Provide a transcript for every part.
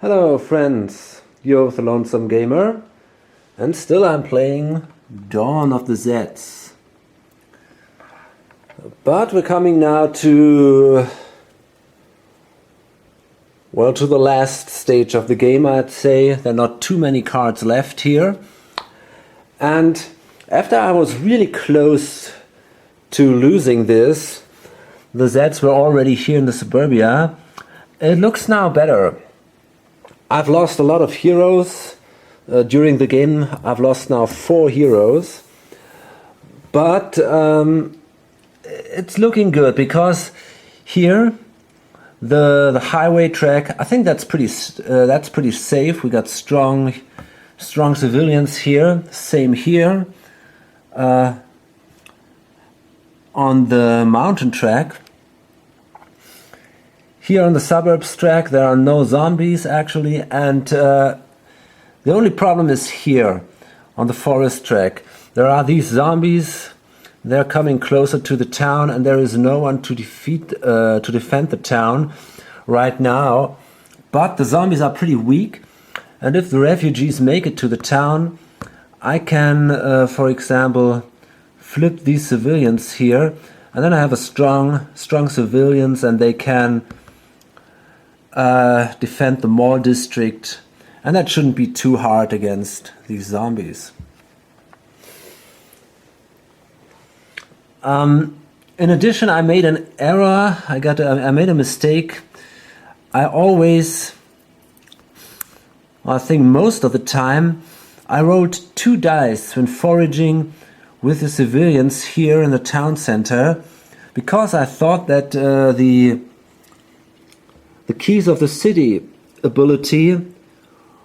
Hello friends, you're the Lonesome Gamer, and still I'm playing Dawn of the Zeds. But we're coming now to the last stage of the game, I'd say. There are not too many cards left here. And after I was really close to losing this, the Zeds were already here in the suburbia. It looks now better. I've lost a lot of heroes during the game. I've lost now 4 heroes. But it's looking good because here the highway track, I think that's pretty safe. We got strong civilians here. Same here. On the mountain track. Here on the suburbs track there are no zombies actually, and the only problem is here on the forest track. There are these zombies. They're coming closer to the town, and there is no one to defend the town right now. But the zombies are pretty weak, and if the refugees make it to the town, I can, for example, flip these civilians here, and then I have a strong civilians, and they can defend the mall district, and that shouldn't be too hard against these zombies. In addition, I made an error. I made a mistake. I think most of the time, I rolled 2 dice when foraging with the civilians here in the town center, because I thought that the Keys of the City ability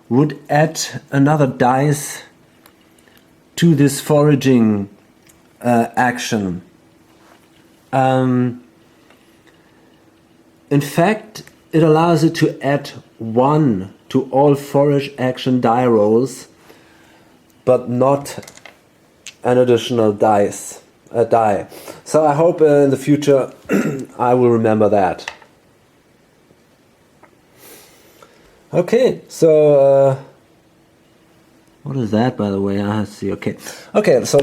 would add another dice to this foraging action. In fact, it allows it to add 1 to all forage action die rolls, but not an additional die. So I hope in the future I will remember that. Okay, so what is that, by the way? I see. Okay, so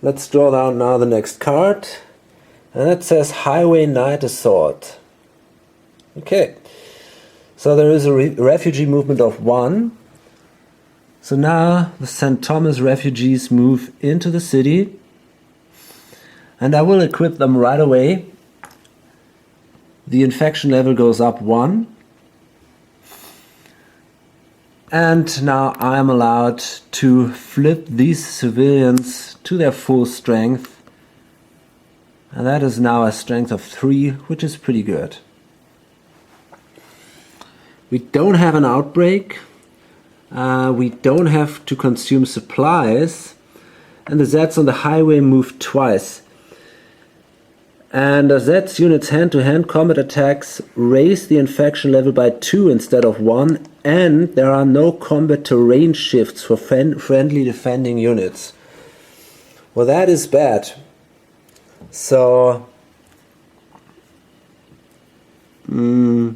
let's draw down now the next card, and it says Highway Night Assault. Okay, so there is a refugee movement of 1. So now the St. Thomas refugees move into the city, and I will equip them right away. The infection level goes up 1. And now I am allowed to flip these civilians to their full strength. And that is now a strength of 3, which is pretty good. We don't have an outbreak. We don't have to consume supplies. And the Zeds on the highway move twice. And the Zeds units hand-to-hand combat attacks raise the infection level by 2 instead of 1, and there are no combat terrain shifts for friendly defending units. Well, that is bad. So the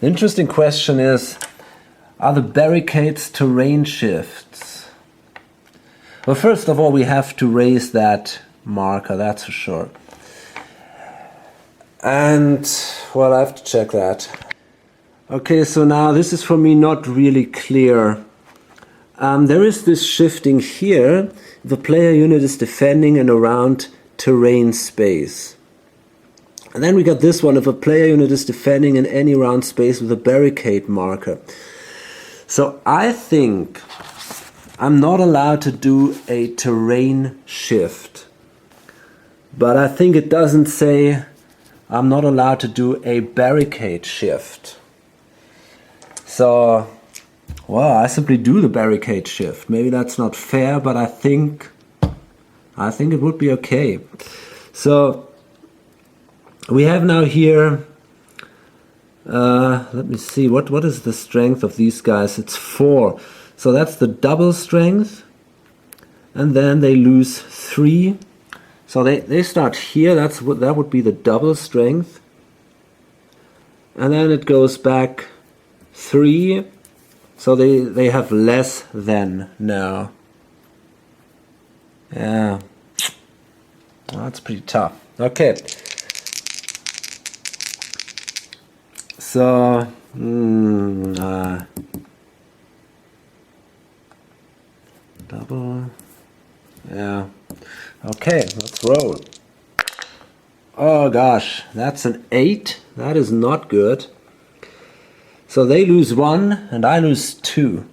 interesting question is, are the barricades terrain shifts? Well, first of all, we have to raise that marker, that's for sure. And, well, I have to check that. Okay, so now this is for me not really clear. There is this shifting here. The player unit is defending and around terrain space. And then we got this one, if a player unit is defending in any round space with a barricade marker. So I think I'm not allowed to do a terrain shift. But I think it doesn't say I'm not allowed to do a barricade shift. So, well, I simply do the barricade shift. Maybe that's not fair, but I think it would be okay. So we have now here, let me see, what is the strength of these guys? It's 4. So that's the double strength, and then they lose 3. So they start here, that would be the double strength. and then it goes back 3, so they have less than now. Yeah, well, that's pretty tough. Okay, so double, yeah, okay, let's roll. Oh gosh, that's an 8, that is not good. So they lose 1 and I lose 2.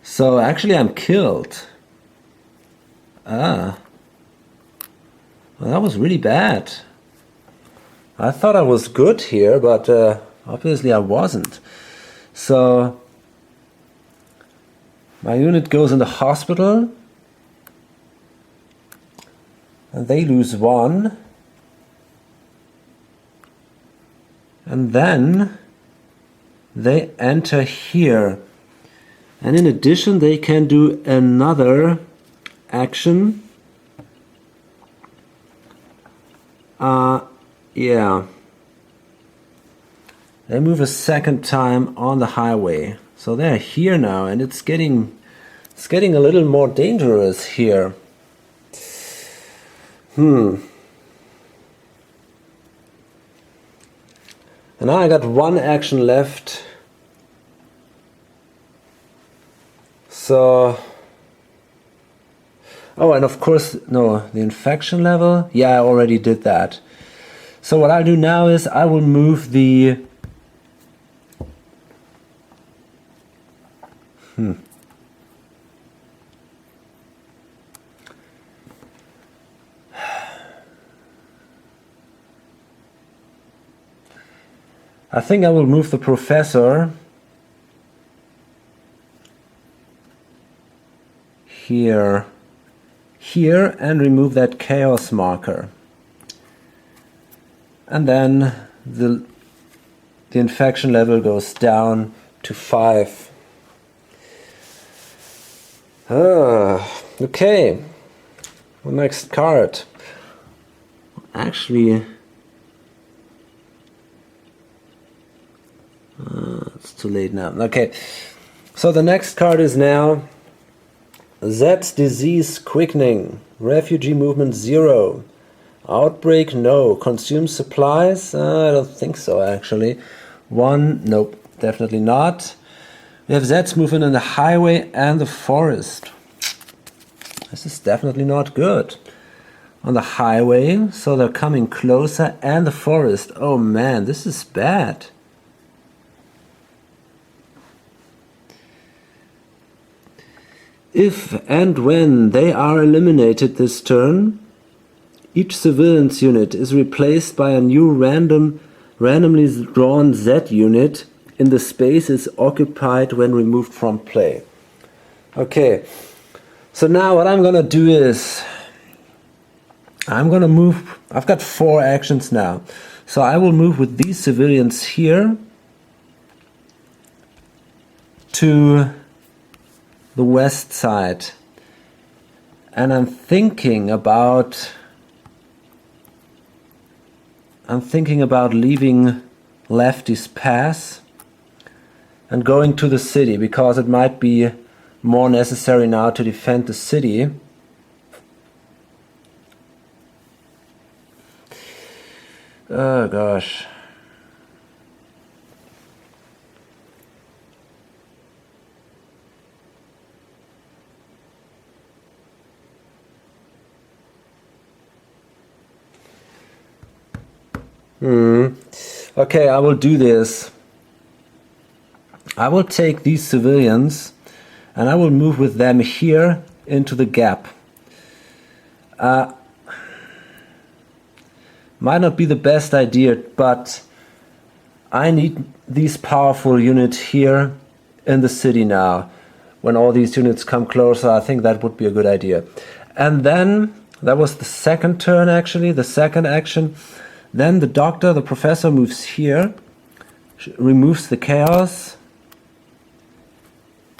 So actually I'm killed. Well, that was really bad. I thought I was good here, but obviously I wasn't. So my unit goes in the hospital and they lose 1. And then they enter here. And in addition, they can do another action. Yeah. They move a second time on the highway. So they're here now, and it's getting a little more dangerous here. And now I got 1 action left. So, oh, and of course, no, the infection level. Yeah, I already did that. So what I'll do now is I will move the I think I will move the professor here and remove that chaos marker. And then the infection level goes down to 5. Okay. The next card. Actually, it's too late now. Okay. So the next card is now Z's disease quickening. Refugee movement 0. Outbreak, no. Consume supplies? I don't think so, actually. 1, nope, definitely not. We have Z's movement in the highway and the forest. This is definitely not good. On the highway, so they're coming closer, and the forest. Oh man, this is bad. If and when they are eliminated this turn, each civilian's unit is replaced by a new randomly drawn Z unit in the spaces occupied when removed from play. Okay, so now what I'm gonna do is I'm gonna move. I've got 4 actions now, so I will move with these civilians here to the west side, and I'm thinking about leaving Lefty's Pass and going to the city, because it might be more necessary now to defend the city. Oh gosh. Okay, I will do this. I will take these civilians and I will move with them here into the gap. Might not be the best idea, but I need these powerful units here in the city now. When all these units come closer, I think that would be a good idea. And then, that was the second turn actually, the second action. Then the professor moves here, removes the chaos,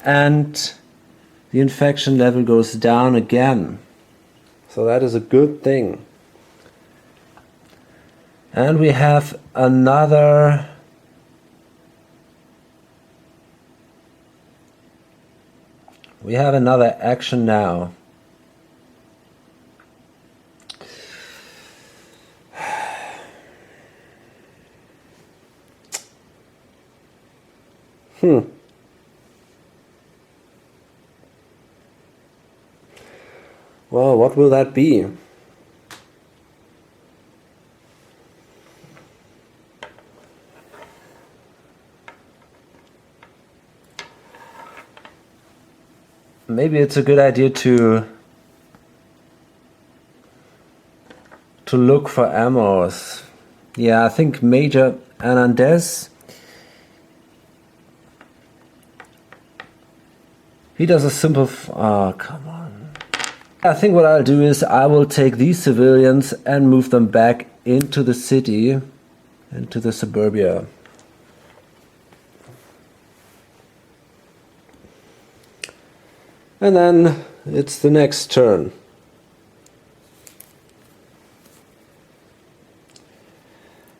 and the infection level goes down again. So that is a good thing. And we have another action now. Well, what will that be? Maybe it's a good idea to look for ammos. Yeah, I think Major Hernandez, he does a simple oh, come on. I think what I'll do is I will take these civilians and move them back into the city, into the suburbia. And then it's the next turn.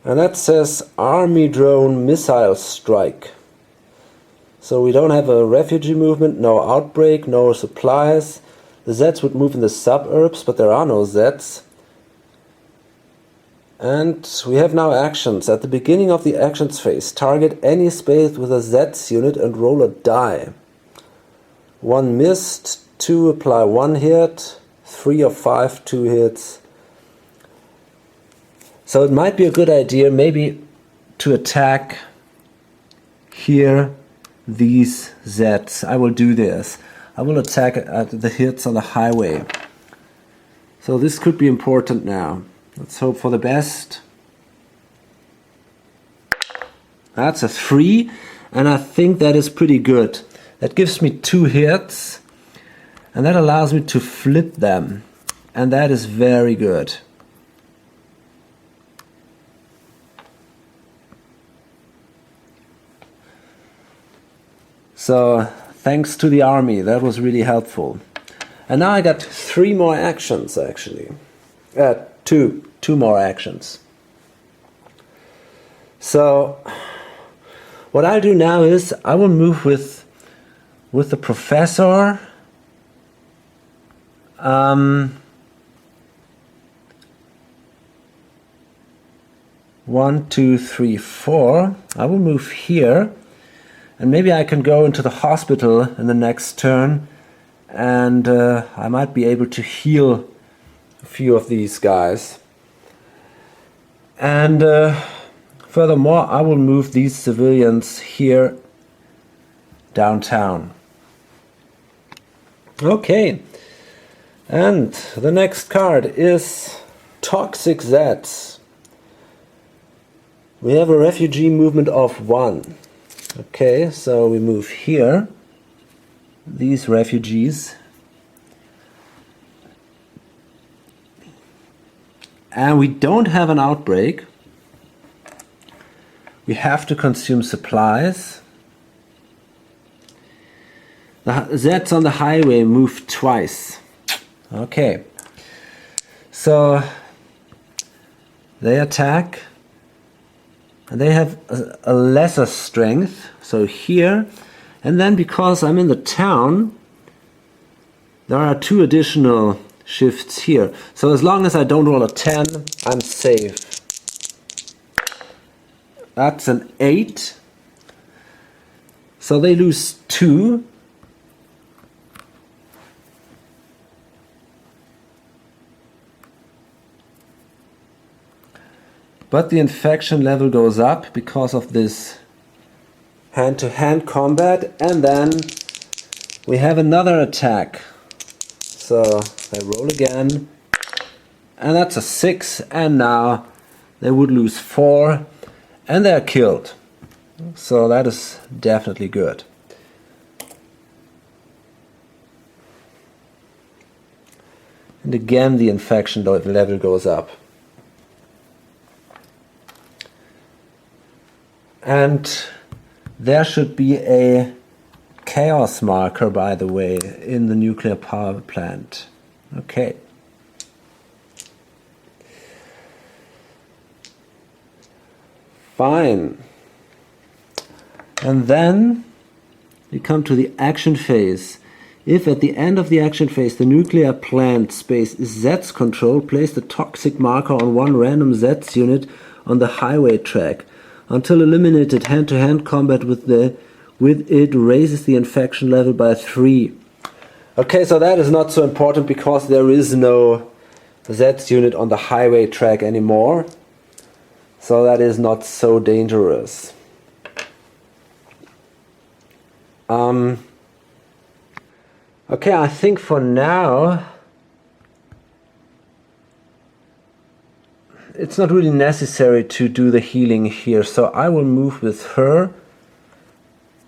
And that says Army Drone Missile Strike. So we don't have a refugee movement, no outbreak, no supplies. The Zeds would move in the suburbs, but there are no Zeds. And we have now actions. At the beginning of the actions phase, target any space with a Zeds unit and roll a die. 1 missed, 2 apply 1 hit, 3 or 5 2 hits. So it might be a good idea maybe to attack here these Zeds. I will do this. I will attack at the hits on the highway. So this could be important now. Let's hope for the best. That's a 3, and I think that is pretty good. That gives me 2 hits, and that allows me to flip them, and that is very good. So thanks to the army, that was really helpful. And now I got 3 more actions actually. Two more actions. So what I'll do now is I will move with the professor. 1, 2, 3, 4. I will move here. And maybe I can go into the hospital in the next turn, and I might be able to heal a few of these guys. And furthermore, I will move these civilians here downtown. Okay, and the next card is Toxic Zeds. We have a refugee movement of 1. Okay, so we move here, these refugees, and we don't have an outbreak. We have to consume supplies. The Zeds on the highway move twice. Okay, so they attack. And they have a lesser strength, so here, and then because I'm in the town, there are 2 additional shifts here. So as long as I don't roll a 10, I'm safe. That's an 8. So they lose 2. But the infection level goes up because of this hand-to-hand combat, and then we have another attack. So I roll again, and that's a 6, and now they would lose 4, and they're killed. So that is definitely good. And again the infection level goes up. And there should be a chaos marker, by the way, in the nuclear power plant. Okay. Fine. And then we come to the action phase. If at the end of the action phase the nuclear plant space is Z's control, place the toxic marker on one random Z's unit on the highway track. Until eliminated, hand-to-hand combat with it raises the infection level by 3. Okay, so that is not so important because there is no Z's unit on the highway track anymore. So that is not so dangerous. Okay, I think for now it's not really necessary to do the healing here, so I will move with her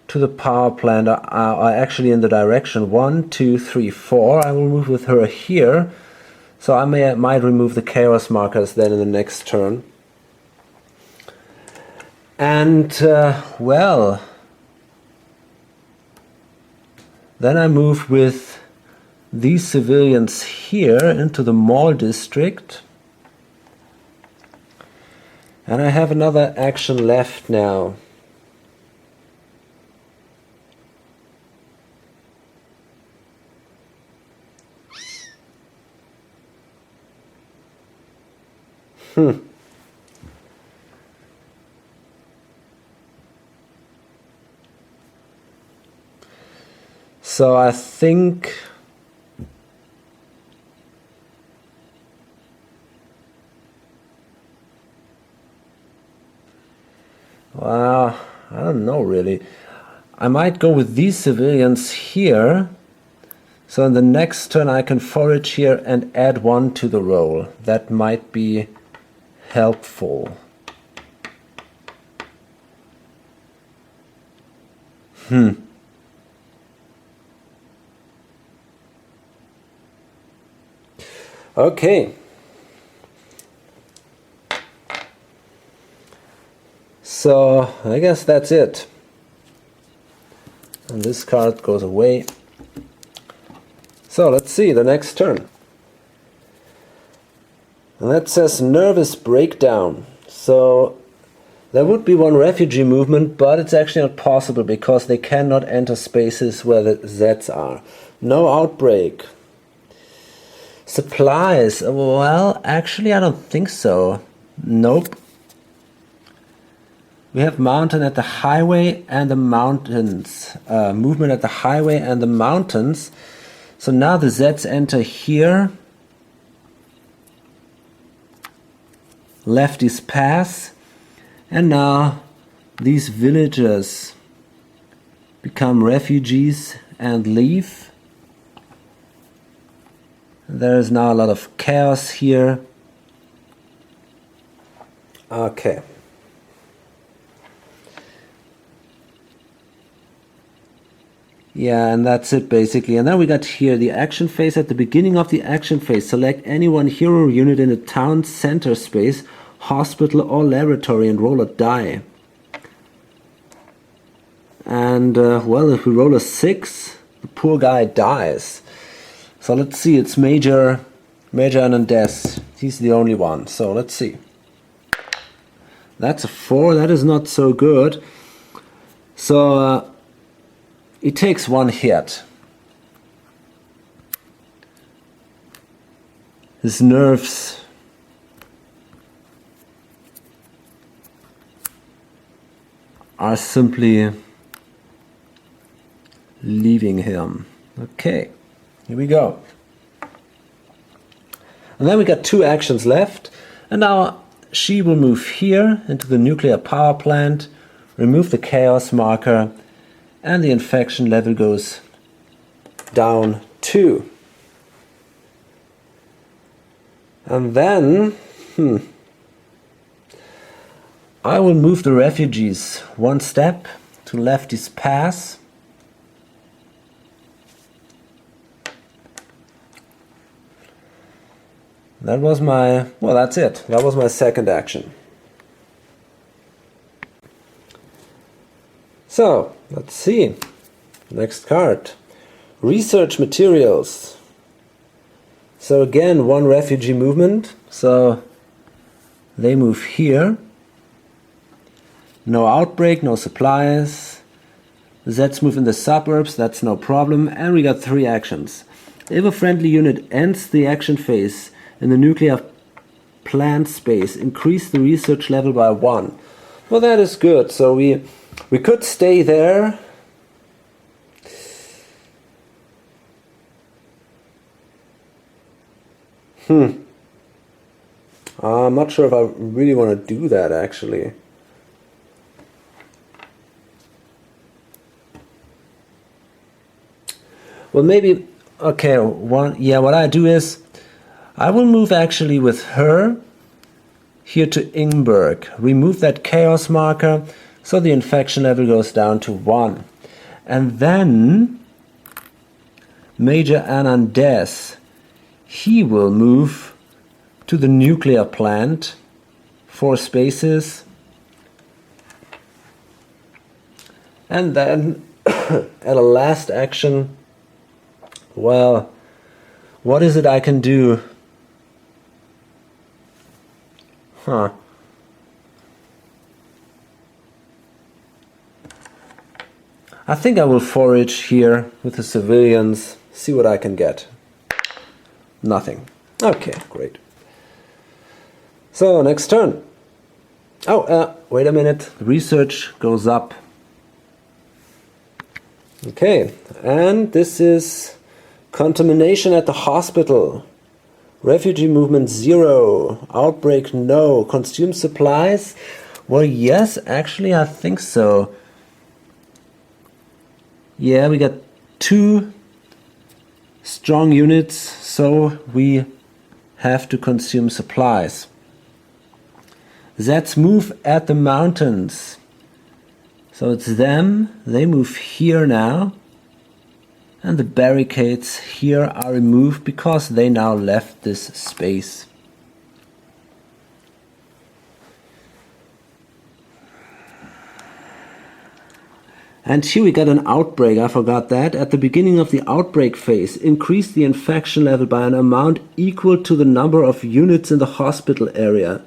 to the power plant, actually in the direction 1, 2, 3, 4. I will move with her here, so I might remove the chaos markers then in the next turn. And well, then I move with these civilians here into the mall district. And I have another action left now. So I think well, I don't know really. I might go with these civilians here. So in the next turn I can forage here and add 1 to the roll. That might be helpful. Okay. So I guess that's it. And this card goes away. So let's see the next turn. And that says nervous breakdown. So there would be 1 refugee movement, but it's actually not possible because they cannot enter spaces where the Z's are. No outbreak. Supplies. Well, actually I don't think so. Nope. We have mountain at the highway and the mountains. Movement at the highway and the mountains. So now the Z's enter here. Lefties pass. And now these villagers become refugees and leave. There is now a lot of chaos here. Okay. Yeah, and that's it basically. And then we got here the action phase. At the beginning of the action phase, select any 1 hero unit in a town center space, hospital or laboratory and roll a die. And well, if we roll a 6, the poor guy dies. So let's see, it's Major Hernandez. He's the only one. So let's see. That's a 4. That is not so good. So he takes 1 hit. His nerves are simply leaving him. Okay. Here we go. And then we got 2 actions left. And now she will move here into the nuclear power plant, remove the chaos marker, and the infection level goes down 2. And then, I will move the refugees 1 step to lefty's pass. That was my, well, that's it. That was my second action. So, let's see. Next card. Research materials. So again, 1 refugee movement. So they move here. No outbreak, no supplies. Zeds move in the suburbs, that's no problem. And we got 3 actions. If a friendly unit ends the action phase in the nuclear plant space, increase the research level by 1. Well, that is good. So we could stay there. I'm not sure if I really want to do that, actually. Well, maybe, okay, what I do is, I will move actually with her here to Ingberg. Remove that chaos marker, so the infection level goes down to 1. And then, Major Anandes, he will move to the nuclear plant, 4 spaces. And then, at a last action, well, what is it I can do? I think I will forage here with the civilians, see what I can get. Nothing. Okay, great. So, next turn. Oh, wait a minute. Research goes up. Okay, and this is contamination at the hospital. Refugee movement 0. Outbreak no. Consume supplies? Well, yes, actually I think so. Yeah, we got 2 strong units, so we have to consume supplies. Zeds move at the mountains. So it's them, they move here now. And the barricades here are removed because they now left this space. And here we got an outbreak, I forgot that. At the beginning of the outbreak phase, increase the infection level by an amount equal to the number of units in the hospital area.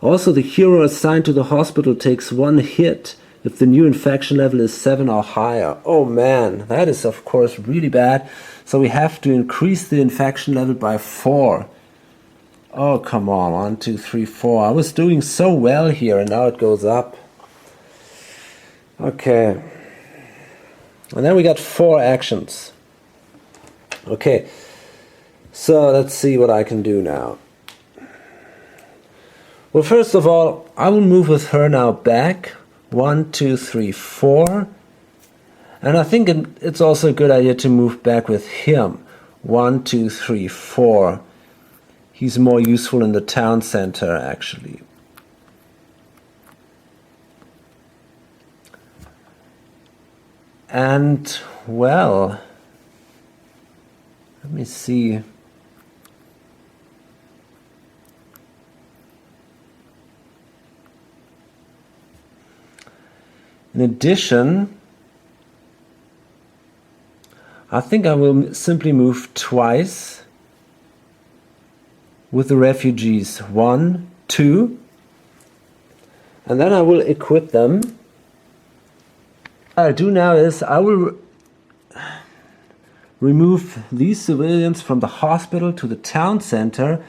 Also, the hero assigned to the hospital takes 1 hit if the new infection level is 7 or higher. Oh man, that is of course really bad. So we have to increase the infection level by 4. Oh, come on, 1, 2, 3, 4. I was doing so well here and now it goes up. Okay. And then we got 4 actions. Okay. So let's see what I can do now. Well, first of all, I will move with her now back. 1, 2, 3, 4. And I think it's also a good idea to move back with him. 1, 2, 3, 4. He's more useful in the town center, actually. And, well, let me see. In addition, I think I will simply move twice with the refugees. 1, 2. And then I will equip them. What I'll do now is I will remove these civilians from the hospital to the town center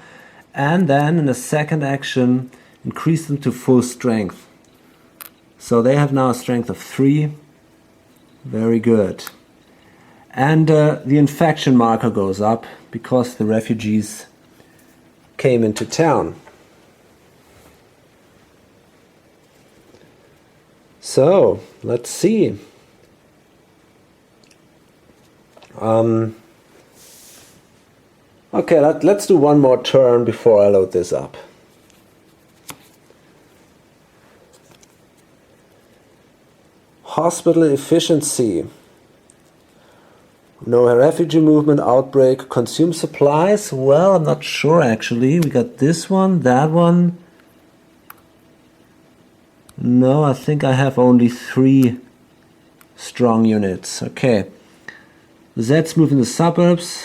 and then in a second action increase them to full strength. So they have now a strength of 3. Very good. And the infection marker goes up because the refugees came into town. So, let's see. Okay, let's do one more turn before I load this up. Hospital efficiency. No refugee movement, outbreak, consume supplies. Well, I'm not sure actually. We got this one, that one. No, I think I have only 3 strong units. Okay. Zeds move in the suburbs.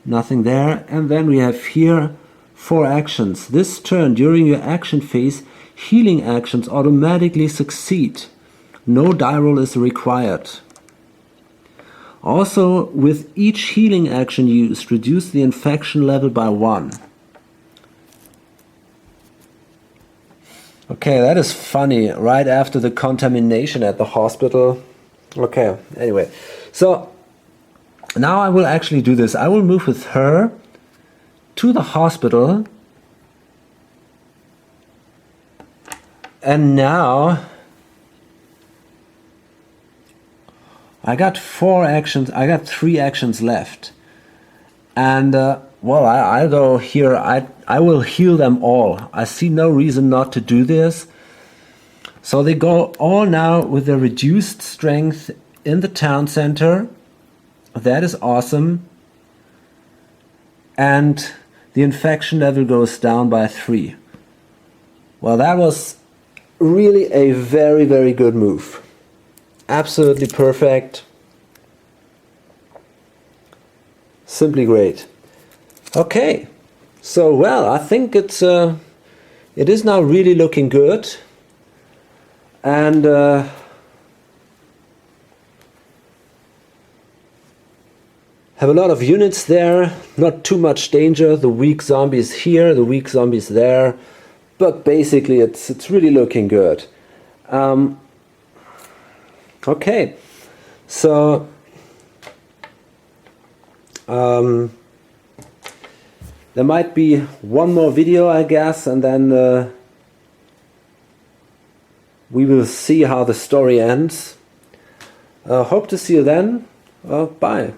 Nothing there. And then we have here 4 actions. This turn, during your action phase, healing actions automatically succeed. No die roll is required. Also, with each healing action used, reduce the infection level by 1. Okay, that is funny, right after the contamination at the hospital. Okay, anyway, so now I will actually do this. I will move with her to the hospital, and now I got 4 actions, I got 3 actions left. And well, I'll go here. I will heal them all. I see no reason not to do this. So they go all now with their reduced strength in the town center. That is awesome. And the infection level goes down by 3. Well, that was really a very, very good move. Absolutely perfect. Simply great. Okay, so well, I think it is now really looking good, and have a lot of units there. Not too much danger. The weak zombies here, the weak zombies there, but basically it's really looking good. Okay, so. There might be one more video, I guess, and then we will see how the story ends. Hope to see you then. Bye.